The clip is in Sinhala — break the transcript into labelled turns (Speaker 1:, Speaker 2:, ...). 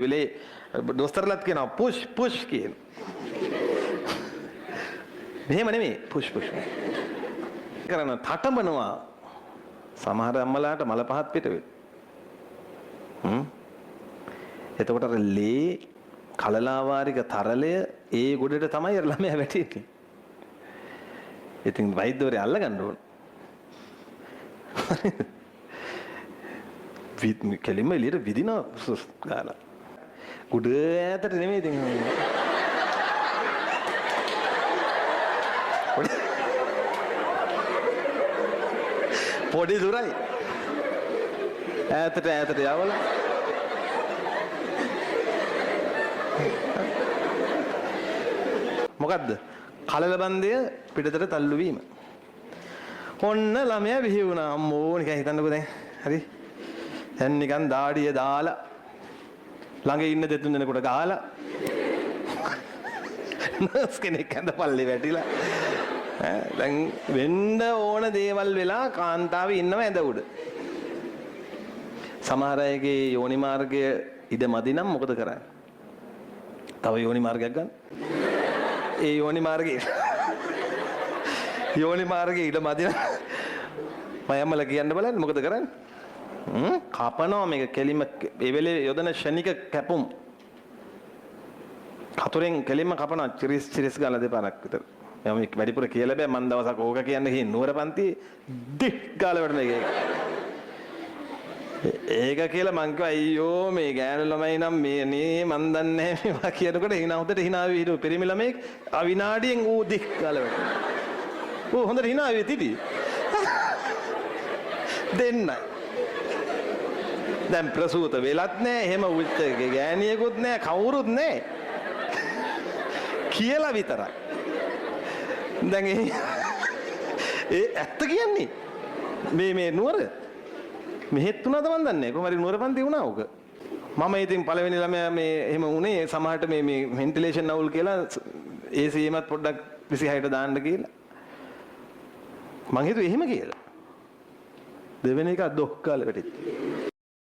Speaker 1: වෙලේ දොස්තරලත් කියනවා පුෂ් කියන. මෙහෙම නෙමෙයි පුෂ්. කරන තටමනවා සමහර අම්මලාට මල පහත් පිට වෙයි. එතකොට අර ලේ කලලාවාරික තරලය ඒ ගොඩට තමයි අර ළමයා වැටෙන්නේ. ඉතින් වෛද්‍යවරයා අල්ලගන්න ඕන. කෙලින්ම එළියට විදිනවා ගාලා. කුඩ ඈතට නෙමෙයි ඉතින්. පොඩි දුරයි. ඈතට යවලා. මොකද්ද? කලල බන්දය පිටතට තල්ලු වීම. ඔන්න ළමයා විහි වුණා. අම්මෝ නිකන් හිතන්නකෝ දැන්. හරි. දැන් නිකන් දාඩිය දාලා ළඟ ඉන්න දෙතුන් දෙනෙකුට ගහලා නර්ස් කෙනෙක් ඇඳපල්ලේ වැටිලා දැන් වෙන්න ඕන දේවල් වෙලා කාන්තාව ඉන්නව ඇඳ උඩ. සමහර අයගේ යෝනි මාර්ගය ඉඩ මදි නම් මොකද කරන්නේ? තව යෝනි මාර්ගයක් ගන්න. ඒ යෝනි මාර්ගයේ ඉඩ මදි නම් මයම්මල කියන්න බලන්න මොකද කරන්නේ? කපනවා මේක කෙලින්ම ඒ වෙලේ යොදන ෂණික කැපුම් කතුරෙන් කෙලින්ම කපනවා චිරිස් ගාලා දෙපාරක් විතර. මම වැඩිපුර කියලා බෑ මන් දවසක් ඕක කියන්න ගිහින් නුවර පන්ති දික් ගාලා වැටෙන එක. ඒක කියලා මං කිව්වා අයියෝ මේ ගෑනු ළමයි නම් මේ නේ මන් දන්නේ නැහැ මේවා කියනකොට hina හොඳට hina වෙවි හිටු පෙරිමි ළමෙක් අවිනාඩියෙන් ඌ දික් ගාලා වැටෙනවා. ඌ හොඳට hina වෙවි තිටි. දෙන්නයි. දැන් ප්‍රසූත වෙලත් නැහැ එහෙම උච්චගේ ගෑණියෙකුත් නැහැ කවුරුත් නැහැ කියලා විතරයි. දැන් ඒ ඇත්ත කියන්නේ මේ නුවර මෙහෙත් උනාද මන් දන්නේ නැහැ. කොහොම හරි නුවර පන්ති වුණා උක. මම ඉතින් පළවෙනි ළමයා මේ එහෙම උනේ සමහරට මේ වෙන්ටිලේෂන් අවුල් කියලා AC එකත් පොඩ්ඩක් 26ට දාන්න කියලා. මං හිතුවේ එහෙම කියලා. දෙවෙනි එක දොක් කාලේ වැටිච්චා.